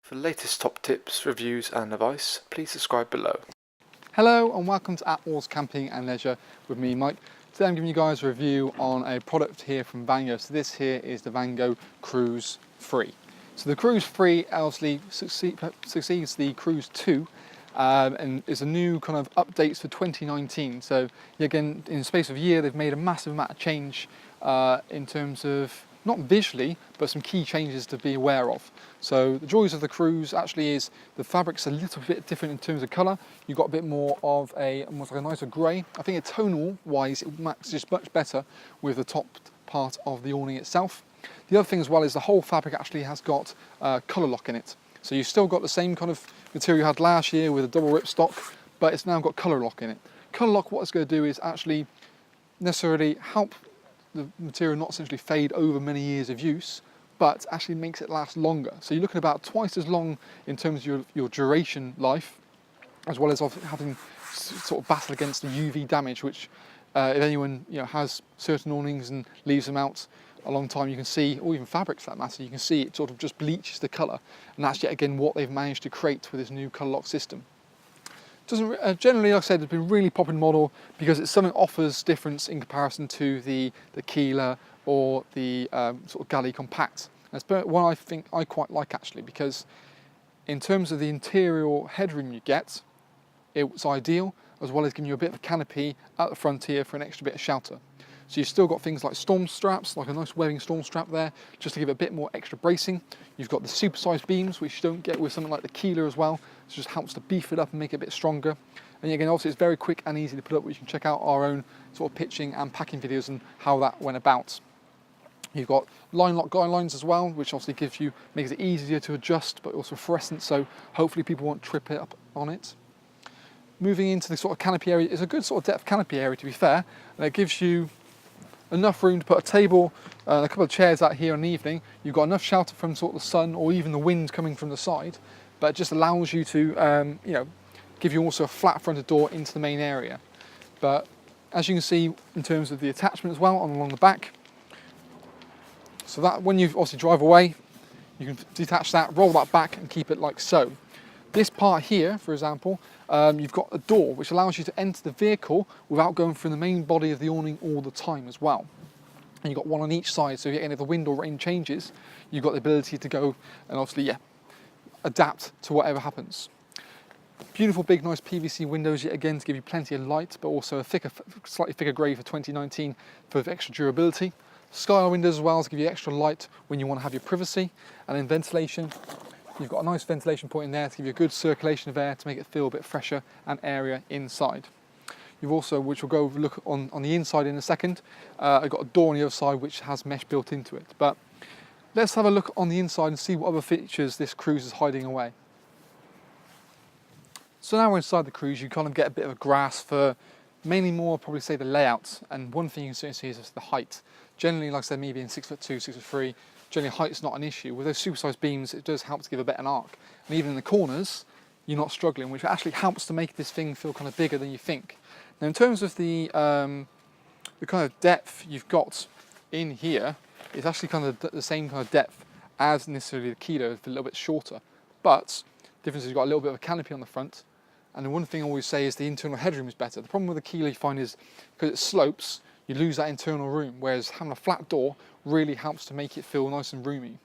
For the latest top tips, reviews and advice, please subscribe below. Hello and welcome to Attwoolls Camping and Leisure with me, Mike. Today I'm giving you guys a review on a product here from Vango. So this here is the Vango Cruz 3. So the Cruz 3 obviously succeeds the Cruz 2 and is a new kind of updates for 2019. So again, in the space of a year, they've made a massive amount of change in terms of not visually, but some key changes to be aware of. So the joys of the Cruz actually is the fabric's a little bit different in terms of colour. You've got a bit more of almost like a nicer grey. I think tonal wise it matches much better with the top part of the awning itself. The other thing as well is the whole fabric actually has got colour lock in it. So you've still got the same kind of material you had last year with a double ripstock, but it's now got colour lock in it. Colour lock, what it's going to do is actually necessarily help the material not essentially fade over many years of use, but actually makes it last longer. So you're looking about twice as long in terms of your duration life, as well as having sort of battle against the UV damage, which if anyone has certain awnings and leaves them out a long time, you can see, or even fabrics for that matter, you can see it sort of just bleaches the colour, and that's yet again what they've managed to create with this new colour lock system. Generally, like I said, it's been a really popular model because it's something that offers difference in comparison to the Keeler or the sort of Galley Compact. And it's one I think I quite like actually, because in terms of the interior headroom you get, it's ideal, as well as giving you a bit of a canopy at the front here for an extra bit of shelter. So you've still got things like storm straps, like a nice webbing storm strap there, just to give it a bit more extra bracing. You've got the supersized beams, which you don't get with something like the Keeler as well. So it just helps to beef it up and make it a bit stronger. And again, obviously it's very quick and easy to put up, which you can check out our own sort of pitching and packing videos and how that went about. You've got line lock guidelines as well, which obviously makes it easier to adjust, but also fluorescent, so hopefully people won't trip it up on it. Moving into the sort of canopy area, it's a good sort of depth canopy area to be fair, and it gives you enough room to put a table and a couple of chairs out here in the evening. You've got enough shelter from sort of the sun or even the wind coming from the side, but it just allows you to give you also a flat fronted door into the main area. But as you can see in terms of the attachment as well along the back, so that when you obviously drive away, you can detach that, roll that back and keep it like so. This part here, for example, you've got a door which allows you to enter the vehicle without going through the main body of the awning all the time as well. And you've got one on each side, so if the wind or rain changes, you've got the ability to go and obviously, adapt to whatever happens. Beautiful big nice PVC windows yet again to give you plenty of light, but also a slightly thicker grey for 2019 for extra durability. Skyline windows as well to give you extra light when you want to have your privacy. And then ventilation. You've got a nice ventilation point in there to give you a good circulation of air to make it feel a bit fresher and airier inside. You've also, which we'll go look on the inside in a second, I've got a door on the other side which has mesh built into it. But let's have a look on the inside and see what other features this Cruz is hiding away. So now we're inside the Cruz, you kind of get a bit of a grasp for mainly more probably say the layout. And one thing you can certainly see is the height. Generally, like I said, me being 6'2", 6'3", generally height's not an issue. With those supersized beams, it does help to give a better arc. And even in the corners, you're not struggling, which actually helps to make this thing feel kind of bigger than you think. Now in terms of the kind of depth you've got in here, it's actually kind of the same kind of depth as necessarily the Keeler, it's a little bit shorter. But the difference is you've got a little bit of a canopy on the front. And the one thing I always say is the internal headroom is better. The problem with the Keeler you find is because it slopes, you lose that internal room, whereas having a flat door really helps to make it feel nice and roomy.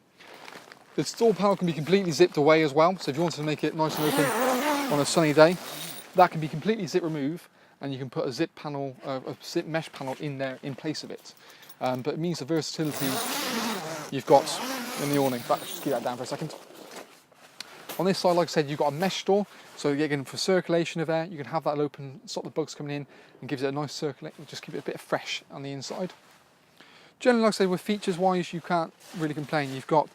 The door panel can be completely zipped away as well, so if you wanted to make it nice and open on a sunny day, that can be completely zip remove, and you can put a zip panel, a zip mesh panel in there in place of it. But it means the versatility you've got in the awning. But just keep that down for a second. On this side, like I said, you've got a mesh door, so again for circulation of air, you can have that open, stop the bugs coming in, and gives it a nice circulation, just keep it a bit fresh on the inside. Generally, like I say, with features wise, you can't really complain. You've got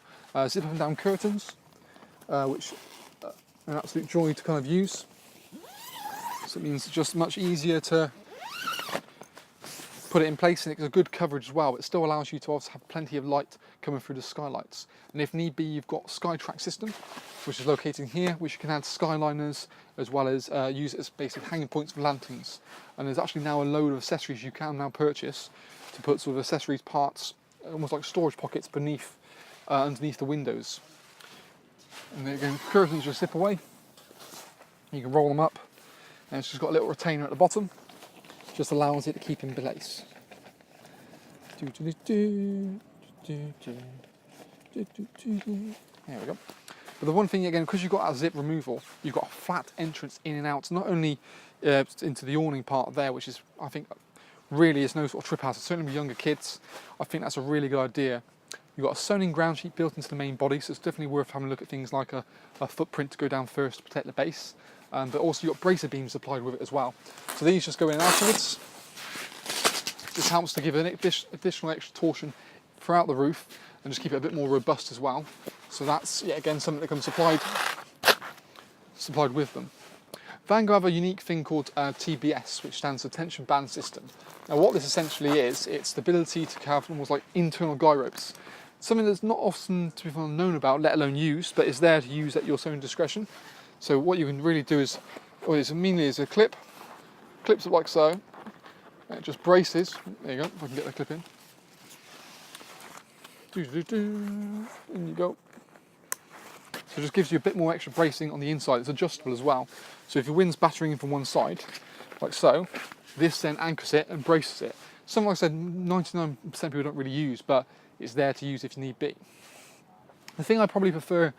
zip up and down curtains, which are an absolute joy to kind of use. So it means it's just much easier to put it in place, and it's a good coverage as well. It still allows you to also have plenty of light coming through the skylights. And if need be, you've got Skytrack system, which is located here, which you can add skyliners as well as use it as basic hanging points for lanterns. And there's actually now a load of accessories you can now purchase to put sort of accessories, parts, almost like storage pockets beneath, underneath the windows. And then again, curtains just slip away. You can roll them up, and it's just got a little retainer at the bottom, just allows it to keep in place. There we go. But the one thing again, because you've got that zip removal, you've got a flat entrance in and out, not only into the awning part there, which is, I think, really is no sort of trip hazard, certainly with younger kids. I think that's a really good idea. You've got a sewn-in ground sheet built into the main body, so it's definitely worth having a look at things like a footprint to go down first to protect the base. But also you've got bracer beams applied with it as well. So these just go in afterwards. This helps to give an additional extra torsion throughout the roof and just keep it a bit more robust as well. So that's, yeah, again, something that comes supplied with them. Vango have a unique thing called TBS, which stands for Tension Band System. Now what this essentially is, it's the ability to have almost like internal guy ropes. Something that's not often to be known about, let alone used, but is there to use at your own discretion. So what you can really do is, what is immediately is a clips it like so, and it just braces. There you go, if I can get the clip in. In you go. So it just gives you a bit more extra bracing on the inside. It's adjustable as well. So if your wind's battering in from one side, like so, this then anchors it and braces it. Something like I said, 99% of people don't really use, but it's there to use if you need be. The thing I probably prefer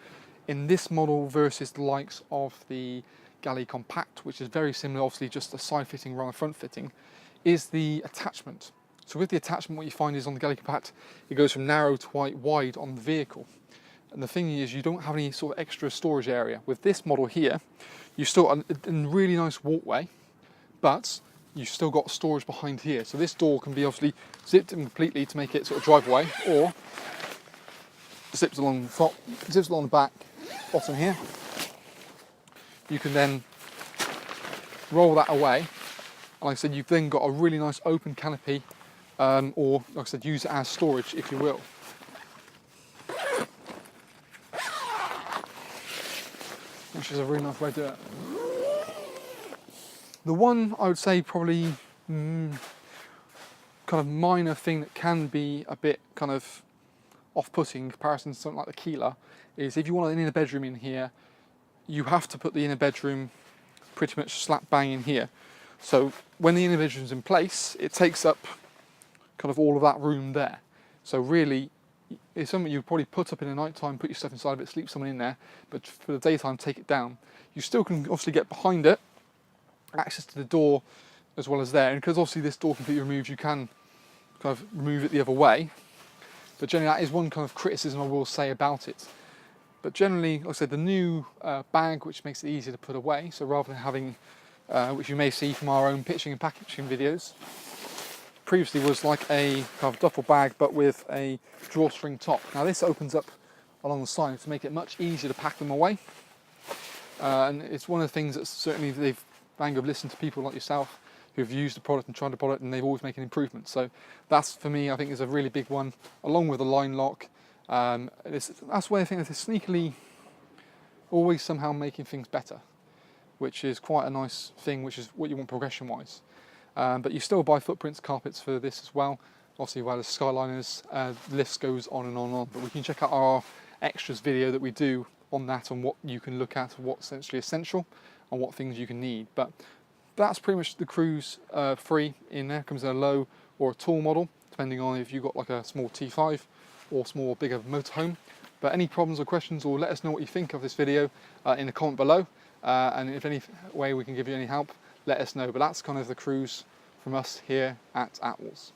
in this model versus the likes of the Galley Compact, which is very similar, obviously just a side fitting rather than front fitting, is the attachment. So with the attachment, what you find is on the Galley Compact, it goes from narrow to quite wide on the vehicle. And the thing is, you don't have any sort of extra storage area. With this model here, you've still got a really nice walkway, but you've still got storage behind here. So this door can be obviously zipped in completely to make it sort of drive away, or zips along the top, zips along the back, bottom here. You can then roll that away. And like I said, you've then got a really nice open canopy, or like I said, use it as storage if you will. Which is a really nice way to do it. The one I would say probably kind of minor thing that can be a bit kind of off-putting in comparison to something like the Keeler is if you want an inner bedroom in here, you have to put the inner bedroom pretty much slap bang in here. So when the inner bedroom's in place, it takes up kind of all of that room there. So really, it's something you probably put up in the night time, put your stuff inside of it, sleep someone in there, but for the daytime, take it down. You still can obviously get behind it, access to the door as well as there, and because obviously this door can be removed, you can kind of remove it the other way. But generally, that is one kind of criticism I will say about it. But generally, like I said, the new bag, which makes it easier to put away, so rather than having, which you may see from our own pitching and packaging videos, previously was like a kind of duffel bag but with a drawstring top. Now this opens up along the side to make it much easier to pack them away, and it's one of the things that certainly Vango have listened to people like yourself who've used the product and tried the product, and they've always making improvements. So that's, for me, I think is a really big one, along with the line lock. That's where I think they're sneakily always somehow making things better, which is quite a nice thing, which is what you want progression wise. But you still buy footprints carpets for this as well. Obviously, while the Skyliners, the list goes on and on and on. But we can check out our extras video that we do on that, on what you can look at, what's essentially essential, and what things you can need. But that's pretty much the Cruz 3 in there. Comes in a low or a tall model, depending on if you've got like a small T5 or small or bigger motorhome. But any problems or questions, or let us know what you think of this video in the comment below. And if any way we can give you any help, let us know. But that's kind of the Cruz from us here at Attwoolls.